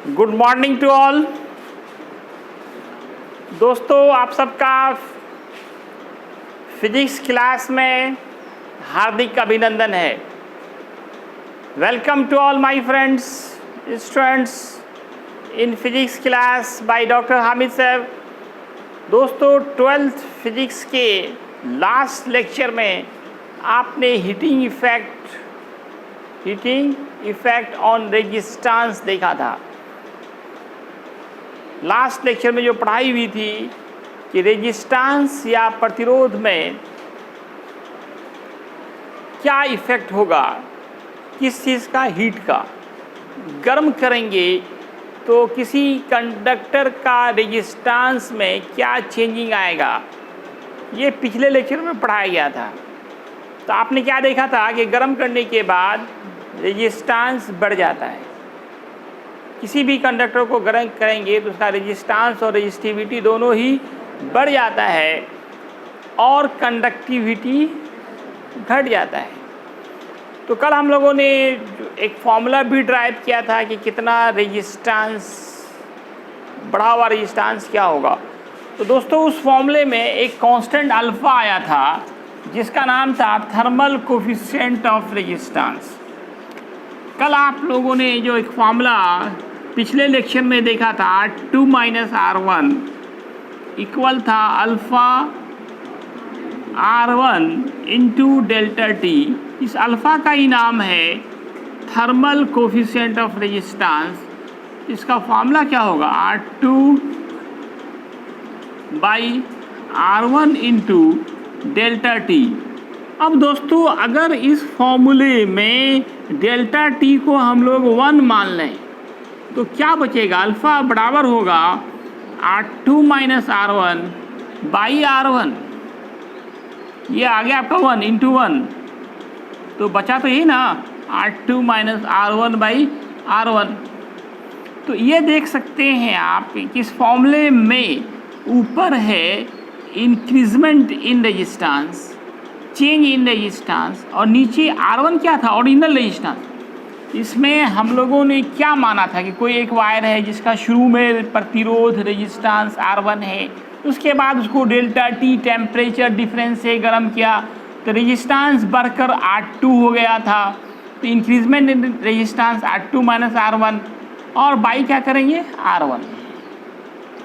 Good morning to all. दोस्तों, आप सबका फिजिक्स क्लास में हार्दिक अभिनंदन है। Welcome to all my friends students in physics class by doctor Hamid साहब। दोस्तों, 12th फिजिक्स के लास्ट लेक्चर में आपने हीटिंग इफेक्ट ऑन रेजिस्टेंस देखा था। लास्ट लेक्चर में जो पढ़ाई हुई थी कि रेजिस्टेंस या प्रतिरोध में क्या इफेक्ट होगा, किस चीज़ का, हीट का। गर्म करेंगे तो किसी कंडक्टर का रेजिस्टेंस में क्या चेंजिंग आएगा, ये पिछले लेक्चर में पढ़ाया गया था। तो आपने क्या देखा था कि गर्म करने के बाद रेजिस्टेंस बढ़ जाता है। किसी भी कंडक्टर को गर्म करेंगे तो उसका रेजिस्टेंस और रेजिस्टिविटी दोनों ही बढ़ जाता है और कंडक्टिविटी घट जाता है। तो कल हम लोगों ने एक फॉर्मूला भी ड्राइव किया था कि कितना रेजिस्टेंस, बढ़ा हुआ रेजिस्टेंस क्या होगा। तो दोस्तों, उस फॉर्मूले में एक कांस्टेंट अल्फा आया था जिसका नाम था थर्मल कोफिशिएंट ऑफ रेजिस्टेंस। कल आप लोगों ने जो एक फॉर्मूला पिछले लेक्चर में देखा था R2 - R1 इक्वल था alpha R1 into delta T. इस अल्फ़ा का ही नाम है थर्मल कोफिशिएंट ऑफ रेजिस्टेंस। इसका फॉर्मूला क्या होगा, R2 by R1 into delta T. अब दोस्तों, अगर इस फॉर्मूले में डेल्टा टी को हम लोग 1 मान लें तो क्या बचेगा, अल्फ़ा बराबर होगा R2 - R1 बाई R1। ये आ गया आपका 1 इंटू 1, तो बचा तो यही ना, R2 - R1 बाई R1। तो ये देख सकते हैं आप कि इस फॉर्मूले में ऊपर है increment in resistance, change in resistance, और नीचे R1 क्या था, ओरिजिनल रेजिस्टेंस। इसमें हम लोगों ने क्या माना था कि कोई एक वायर है जिसका शुरू में प्रतिरोध रेजिस्टेंस R1 है, उसके बाद उसको डेल्टा टी टेम्परेचर डिफरेंस से गर्म किया तो रेजिस्टेंस बढ़कर R2 हो गया था। तो increment in resistance R2 - R1 और बाई क्या करेंगे, R1।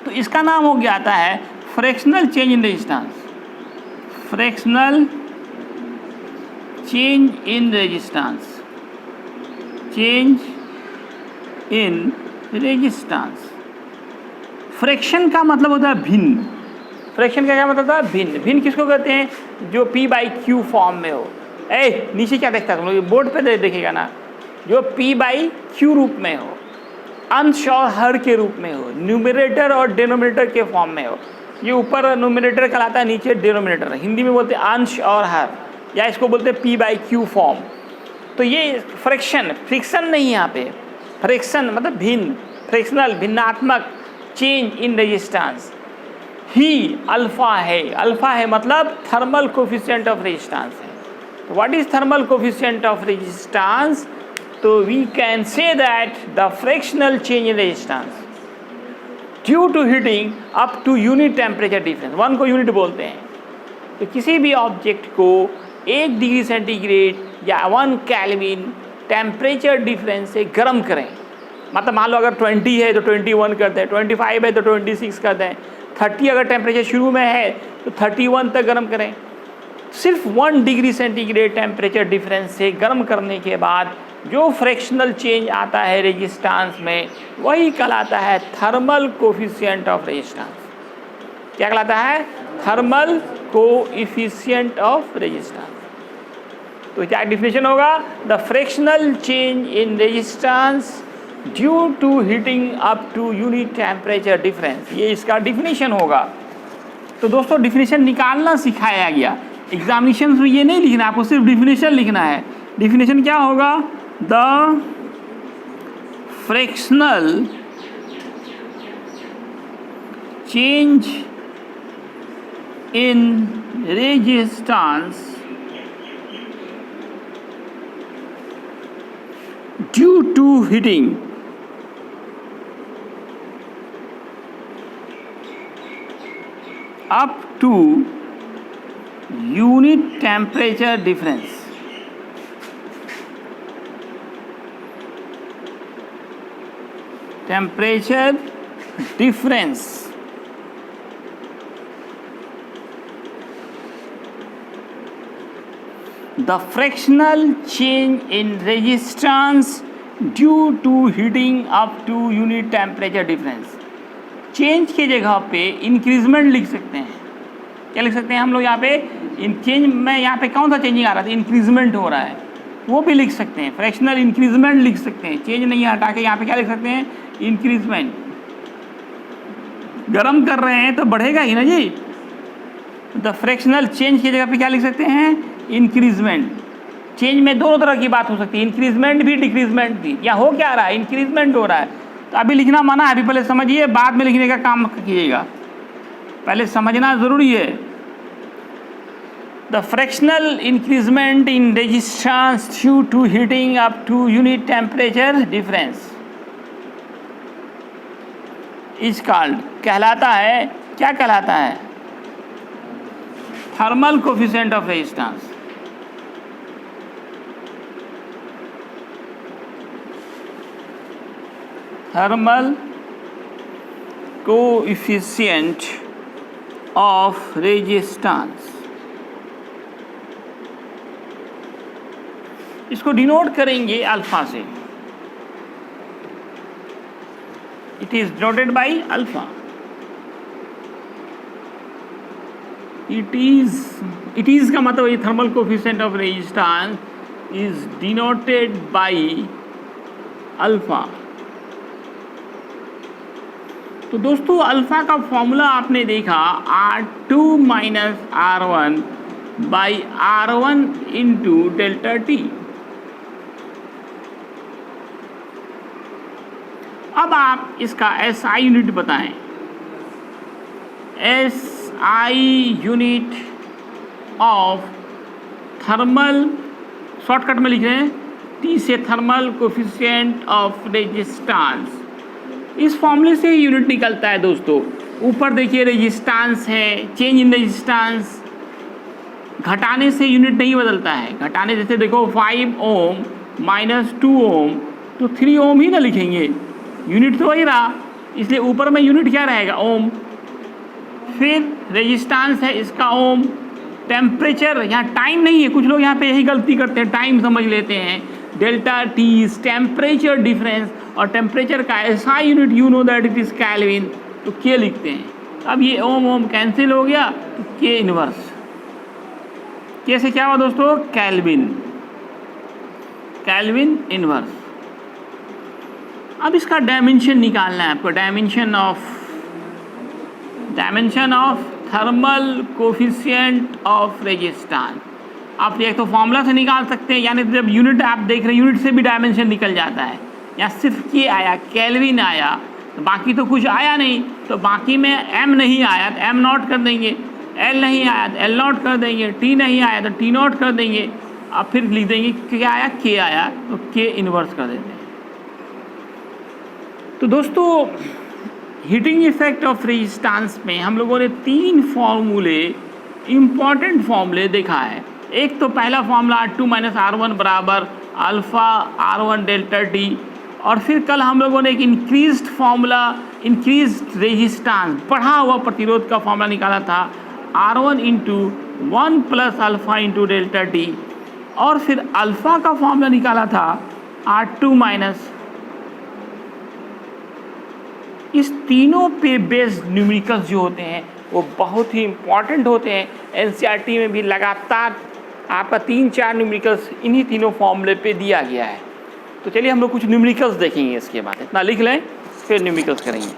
तो इसका नाम हो गया आता है fractional change in resistance. Fractional change in resistance, change in resistance. Fraction का मतलब होता है भिन्न। फ्रैक्शन का क्या मतलब होता है, भिन्न। भिन्न किसको कहते हैं, जो P/Q फॉर्म में हो। नीचे क्या देखता है तुम लोग, बोर्ड पे देखेगा ना, जो P/Q रूप में हो, अंश और हर के रूप में हो, न्यूमरेटर और डिनोमिनेटर के फॉर्म में हो। ये ऊपर न्यूमरेटर कहलाता है, नीचे डिनोमिनेटर। हिंदी में बोलते हैं अंश और हर, या इसको बोलते हैं P/Q फॉर्म। तो ये फ्रिक्शन नहीं है यहाँ पे। फ्रिक्शन मतलब भिन्न, फ्रिक्शनल, भिन्नात्मक, चेंज इन रेजिस्टेंस ही अल्फा है। अल्फा है मतलब थर्मल कोफिशिएंट ऑफ रेजिस्टेंस है। तो what is thermal coefficient of resistance, तो we can say that the fractional change in resistance due to heating up to unit temperature difference. 1 को unit बोलते हैं। तो किसी भी ऑब्जेक्ट को 1 डिग्री सेंटीग्रेड या 1 केल्विन टेम्परेचर डिफरेंस से गर्म करें। मतलब मान लो अगर 20 है तो 21 कर दें, 25 है तो 26 कर दें, 30 अगर टेम्परेचर शुरू में है तो 31 तक गर्म करें। सिर्फ 1 डिग्री सेंटीग्रेड टेम्परेचर डिफरेंस से गर्म करने के बाद जो फ्रैक्शनल चेंज आता है रेजिस्टेंस में, वही कहलाता है थर्मल कोफिशिएंट ऑफ रेजिस्टेंस। क्या कहलाता है, थर्मल कोएफिशिएंट ऑफ रेजिस्टेंस। तो क्या डिफिनेशन होगा, the fractional change in resistance due to heating up to unit temperature difference. ये इसका डिफिनेशन होगा। तो दोस्तों, डिफिनेशन निकालना सिखाया गया। एग्जामिनेशन में ये नहीं लिखना, आपको सिर्फ डिफिनेशन लिखना है। डिफिनेशन क्या होगा, the fractional change in resistance due to heating up to unit temperature difference. Temperature difference. The fractional change in resistance due to heating up to unit temperature difference. Change की जगह पे increment लिख सकते हैं. क्या लिख सकते हैं हम लोग यहाँ पे? इन चेंज में यहाँ पे कौन सा चेंजिंग आ रहा था? इंक्रीजमेंट हो रहा है, वो भी लिख सकते हैं. फ्रैक्शनल इंक्रीजमेंट लिख सकते हैं. चेंज नहीं हटा के यहाँ पे क्या लिख सकते हैं? इंक्रीजमेंट. गर्म कर रहे हैं तो बढ़ेगा ही ना जी. द फ्रैक्शनल चेंज की जगह पे क्या लिख सकते हैं? इंक्रीजमेंट. चेंज में दोनों तरह की बात हो सकती है, इंक्रीजमेंट भी डिक्रीजमेंट भी. या हो क्या रहा है? इंक्रीजमेंट हो रहा है. तो अभी लिखना मना है, अभी पहले समझिए, बाद में लिखने का काम कीजिएगा. पहले समझना ज़रूरी है. The fractional increment in resistance due to heating up to unit temperature difference is called, कहलाता है, क्या कहलाता है? Thermal coefficient of resistance. Thermal coefficient of resistance. इसको डिनोट करेंगे अल्फा से. It is denoted by alpha. It is का मतलब ये thermal coefficient of resistance is denoted by alpha. तो दोस्तों अल्फा का फॉर्मूला आपने देखा R2 minus R1 by R1 into delta T. अब आप इसका SI यूनिट बताएं. SI unit of thermal, shortcut में लिख रहे हैं T से, थर्मल कोएफिशिएंट ऑफ रेजिस्टेंस. इस फॉर्मूले से ही यूनिट निकलता है दोस्तों. ऊपर देखिए रेजिस्टेंस है, चेंज इन रेजिस्टेंस. घटाने से यूनिट नहीं बदलता है. घटाने जैसे देखो 5 ओम माइनस 2 ओम तो 3 ओम ही ना लिखेंगे, यूनिट तो वही रहा, इसलिए ऊपर में यूनिट क्या रहेगा? ओम. फिर रेजिस्टेंस है इसका ओम. टेम्परेचर, यहाँ टाइम नहीं है, कुछ लोग यहाँ पे यही गलती करते हैं, टाइम समझ लेते हैं. Delta T is temperature difference, और टेम्परेचर का SI unit you know that it is kelvin, तो के लिखते हैं. अब ये ओम ओम कैंसिल हो गया तो के इनवर्स. के से क्या हुआ दोस्तों? कैल्विन. Kelvin inverse. अब इसका डायमेंशन निकालना है आपको. Dimension of thermal coefficient of resistance. आप एक तो फॉर्मूला से निकाल सकते हैं, यानी जब यूनिट आप देख रहे हैं यूनिट से भी डायमेंशन निकल जाता है. यहाँ सिर्फ के आया, केल्विन आया, तो बाकी तो कुछ आया नहीं, तो बाकी में एम नहीं आया तो एम नॉट कर देंगे, एल नहीं आया तो एल नॉट कर देंगे, टी नहीं आया तो टी नॉट कर देंगे. अब फिर लिख देंगे क्या आया? के आया तो के इन्वर्स कर देते हैं. तो दोस्तों हीटिंग इफेक्ट ऑफ रेजिस्टेंस में हम लोगों ने 3 फॉर्मूले, इम्पॉर्टेंट फॉर्मूले देखा है. एक तो पहला फॉर्मूला R2 माइनस R1 बराबर अल्फ़ा R1 डेल्टा टी. और फिर कल हम लोगों ने एक इंक्रीज्ड फॉर्मूला, इंक्रीज्ड रेजिस्टेंस, बढ़ा हुआ प्रतिरोध का फॉर्मूला निकाला था R1 into 1 plus alpha into delta T. और फिर अल्फ़ा का फॉर्मूला निकाला था R2 माइनस. इस तीनों पे बेस्ड न्यूमेरिकल्स जो होते हैं वो बहुत ही इम्पॉर्टेंट होते हैं. NCERT में भी लगातार आपका 3-4 न्यूमेरिकल्स इन्हीं तीनों फॉर्मूले पे दिया गया है. तो चलिए हम लोग कुछ न्यूमेरिकल्स देखेंगे. इसके बाद इतना लिख लें, फिर न्यूमेरिकल्स करेंगे.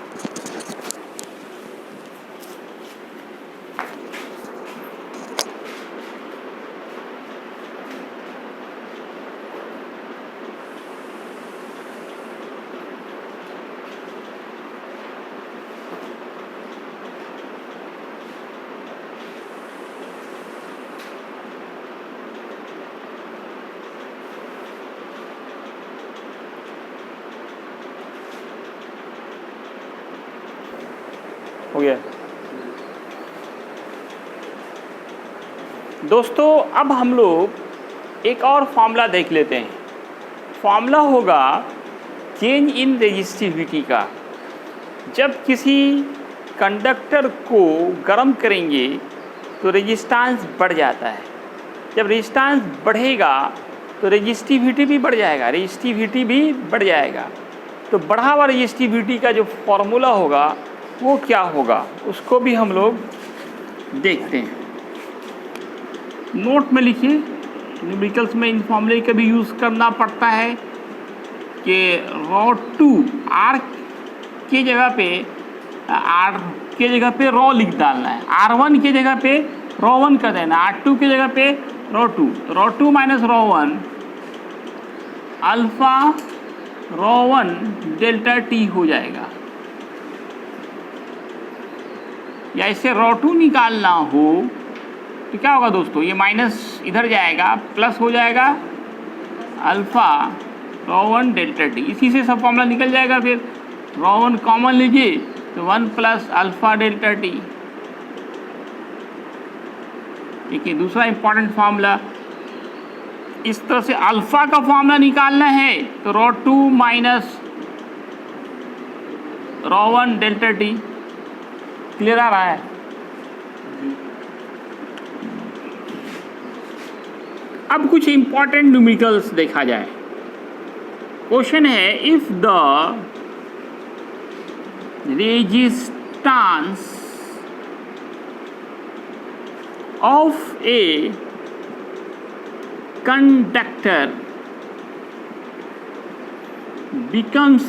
हो गया. दोस्तों अब हम लोग एक और फॉर्मूला देख लेते हैं। फॉर्मूला होगा चेंज इन रेजिस्टिविटी का। जब किसी कंडक्टर को गर्म करेंगे तो रेजिस्टेंस बढ़ जाता है। जब रेजिस्टेंस बढ़ेगा तो रेजिस्टिविटी भी बढ़ जाएगा। तो बढ़ा हुआ रेजिस्टिविटी का जो फॉर्मूला होगा वो क्या होगा, उसको भी हम लोग देखते हैं। नोट में लिखिए, न्यूमेरिकल्स में इन फॉर्मूले का भी यूज़ करना पड़ता है कि ρ2 R की जगह पे रॉ लिख डालना है, R1 की जगह पे ρ1 कर देना, R2 की जगह पे ρ2, तो ρ2 माइनस ρ1 अल्फ़ा ρ1 डेल्टा टी हो जाएगा। या इससे ρ2 निकालना हो तो क्या होगा दोस्तों, ये माइनस इधर जाएगा, प्लस हो जाएगा अल्फ़ा ρ1 डेल्टा टी। इसी से सब फॉर्मूला निकल जाएगा। फिर ρ1 कॉमन लीजिए तो 1 प्लस अल्फ़ा डेल्टा टी। देखिए दूसरा इंपॉर्टेंट फार्मूला, इस तरह से अल्फ़ा का फार्मूला निकालना है तो ρ2 माइनस ρ1 डेल्टा टी। क्लियर आ रहा है? अब कुछ इंपॉर्टेंट न्यूमेरिकल्स देखा जाए। क्वेश्चन है, if the resistance of A conductor becomes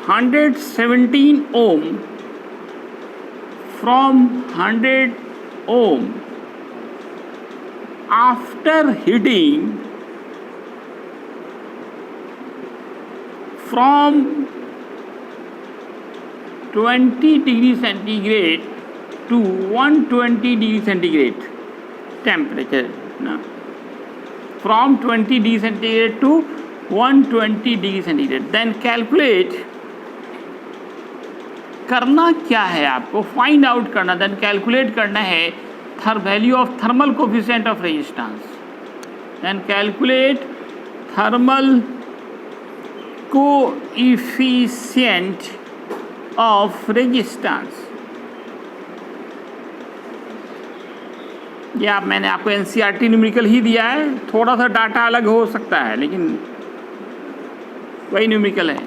117 ohm from 100 ohm after heating from 20 degree centigrade to 120 degree centigrade temperature, from 20 degree centigrade to 120 degree centigrade, then calculate, करना क्या है आपको, फाइंड आउट करना, then calculate करना है value of thermal coefficient of resistance, then calculate thermal coefficient of resistance. ये मैंने आपको एनसीईआरटी न्यूमेरिकल ही दिया है, थोड़ा सा डाटा अलग हो सकता है लेकिन वही न्यूमेरिकल है।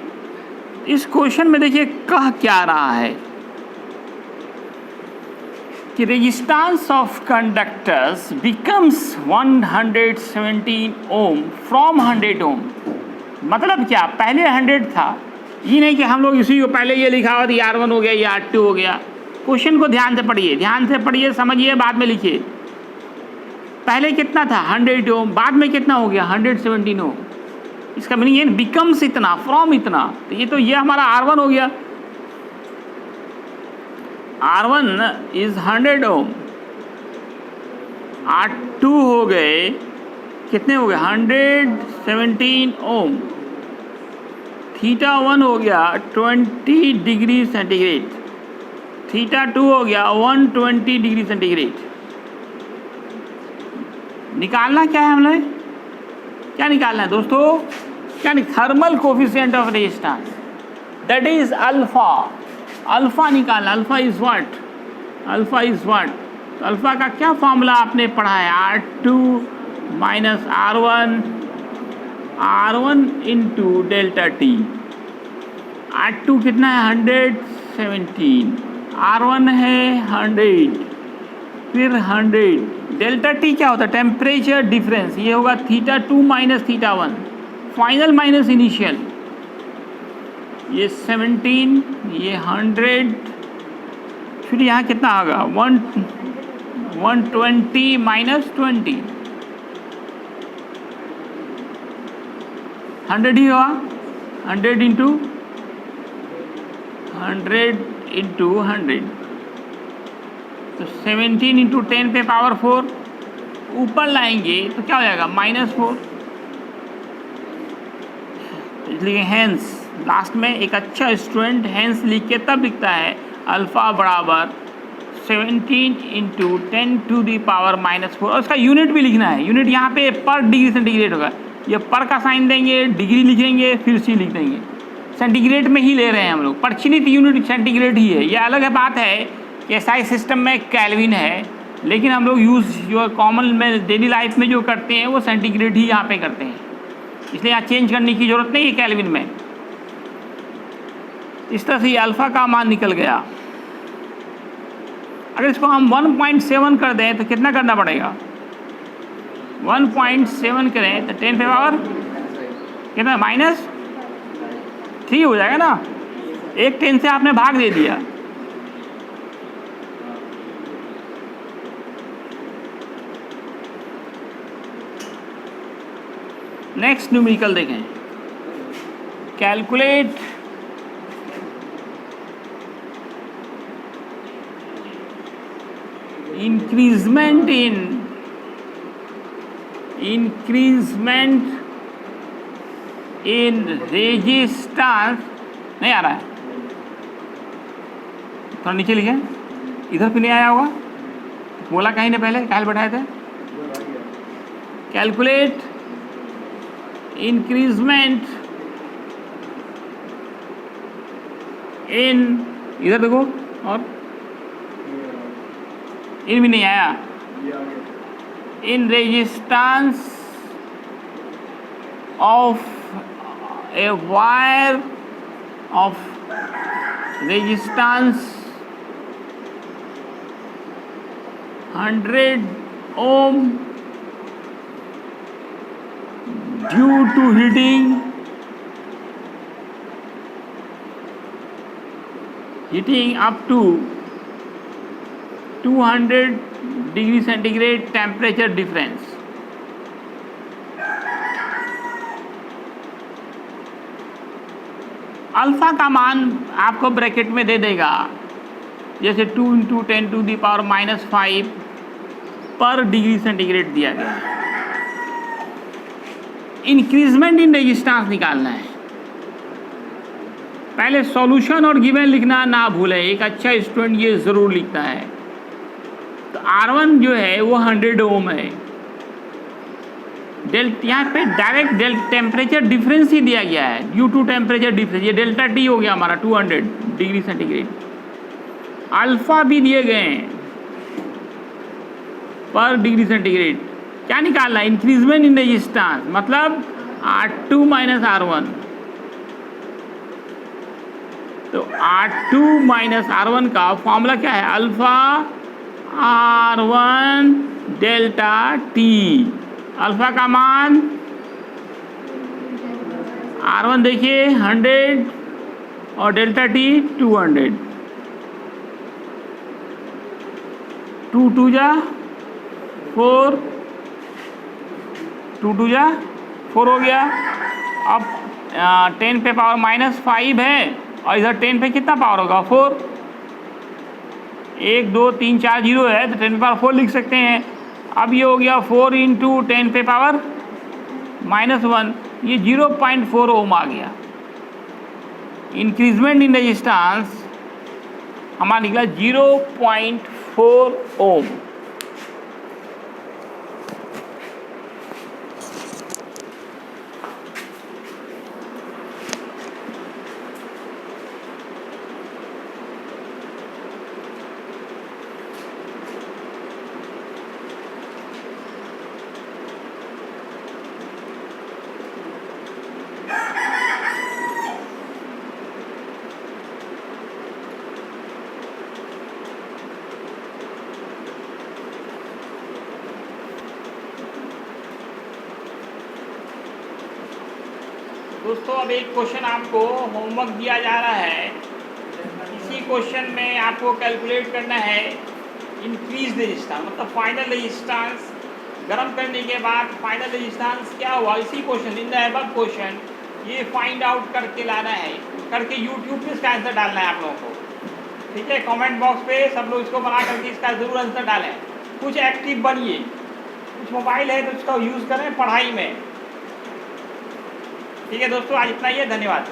इस क्वेश्चन में देखिए कह क्या रहा है कि resistance of conductors becomes 117 ohm from 100 ohm. मतलब क्या, पहले 100 था, ये नहीं कि हम लोग इसी को पहले ये लिखा हुआ था R1 हो गया, ये R2 हो गया। क्वेश्चन को ध्यान से पढ़िए, समझिए, बाद में लिखिए। पहले कितना था 100 ओम, बाद में कितना हो गया 117 ओम। इसका मीनिंग ये बिकम्स इतना, फ्रॉम इतना, तो ये हमारा R1 हो गया। R1 इज 100 ओम, R2 हो गए, कितने हो गए 117 ओम, θ1 हो गया 20 डिग्री सेंटीग्रेड, θ2 हो गया 120 डिग्री सेंटीग्रेड। निकालना क्या है हमने, क्या निकालना है दोस्तों, क्या thermal coefficient of resistance, that is alpha. Alpha निकालना, अल्फा इज व्हाट, तो अल्फा का क्या फॉर्मूला आपने पढ़ा है, R2 minus R1 into delta T. R2 कितना है 117, R1 है 100, फिर 100, डेल्टा टी क्या होता है, टेम्परेचर डिफरेंस, ये होगा θ2 माइनस θ1, फाइनल माइनस इनिशियल, ये 17, ये 100, फिर यहाँ कितना होगा 120 माइनस 20, 100 ही होगा, 100 इंटू 100, तो 17 इंटू 10 पे पावर 4, ऊपर लाएंगे तो क्या हो जाएगा -4। इसलिए हैंस, लास्ट में एक अच्छा स्टूडेंट हैंस लिख के तब लिखता है अल्फ़ा बराबर 17 इंटू 10⁻⁻⁴, और उसका यूनिट भी लिखना है। यूनिट यहाँ पे पर डिग्री सेंटीग्रेड होगा, ये पर का साइन देंगे, डिग्री लिखेंगे, फिर सी लिख देंगे। सेंटीग्रेड में ही ले रहे हैं हम लोग, प्रचलित यूनिट सेंटीग्रेड ही है। ये अलग है बात है कि एसआई सिस्टम में केल्विन है, लेकिन हम लोग यूज़ जो कॉमन में डेली लाइफ में जो करते हैं वो सेंटीग्रेड ही यहाँ पे करते हैं, इसलिए यहाँ चेंज करने की ज़रूरत नहीं है केल्विन में। इस तरह से ये अल्फ़ा का मान निकल गया। अगर इसको हम 1.7 कर दें तो कितना करना पड़ेगा? 1.7 करें तो 10 पे पावर कितना, -3 हो जाएगा ना। एक 10 से आपने भाग दे दिया। नेक्स्ट न्यूमेरिकल देखें, कैलकुलेट इंक्रीजमेंट इन रेजिस्टेंस। नहीं आ रहा है, थोड़ा नीचे लिखे, इधर भी नहीं आया होगा, बोला कहीं ने पहले काल बैठाए थे। कैलकुलेट इंक्रीजमेंट इन, इधर देखो, और इन भी नहीं आया, in resistance of a wire of resistance 100 ohm due to heating up to 200 degree centigrade temperature difference. Alpha का मान आपको ब्रैकेट में दे देगा, जैसे 2 इंटू 10⁻⁻5 पर डिग्री सेंटीग्रेड दिया गया। इंक्रीजमेंट इन रेजिस्टेंस निकालना है। पहले सॉल्यूशन और गिवन लिखना ना भूलें, एक अच्छा स्टूडेंट ये ज़रूर लिखता है। तो R1 जो है वो 100 ओम है। यहाँ पे डायरेक्ट टेम्परेचर डिफरेंस ही दिया गया है, ड्यू टू टेम्परेचर डिफरेंस, ये डेल्टा टी हो गया हमारा 200 डिग्री सेंटीग्रेड। अल्फा भी दिए गए हैं पर डिग्री सेंटीग्रेड। क्या निकालना है? इंक्रीजमेंट इन रेजिस्टेंस, मतलब R2 माइनस R1। तो R2 माइनस R1 का फॉर्मूला क्या है? Alpha R1 delta T. Alpha का मान R1 देखिए 100 और डेल्टा टी 200। 2 2 जा 4, 2 2 जा 4 हो गया। अब 10 पे पावर -5 है, और इधर 10 पे कितना पावर होगा? 4। 1 2 3 4 0 है, तो 10 पे पावर 4 लिख सकते हैं। अब ये हो गया 4 इंटू 10 पे पावर -1, ये 0.4 ओम आ गया। इंक्रीजमेंट इन रेजिस्टेंस हमारा निकला 0.4 ओम। दोस्तों अब एक क्वेश्चन आपको होमवर्क दिया जा रहा है। इसी क्वेश्चन में आपको कैलकुलेट करना है इंक्रीज रेजिस्टेंस, मतलब फाइनल रेजिस्टेंस गर्म करने के बाद फाइनल रेजिस्टेंस क्या हुआ। इसी question in the above question ये फाइंड आउट करके लाना है, करके यूट्यूब पे इसका आंसर डालना है आप लोगों को। ठीक है, कमेंट बॉक्स पे सब लोग इसको बना करके इसका ज़रूर आंसर डालें। कुछ एक्टिव बनिए, कुछ मोबाइल है तो इसका यूज़ करें पढ़ाई में। ठीक है दोस्तों, आज इतना ही है, धन्यवाद।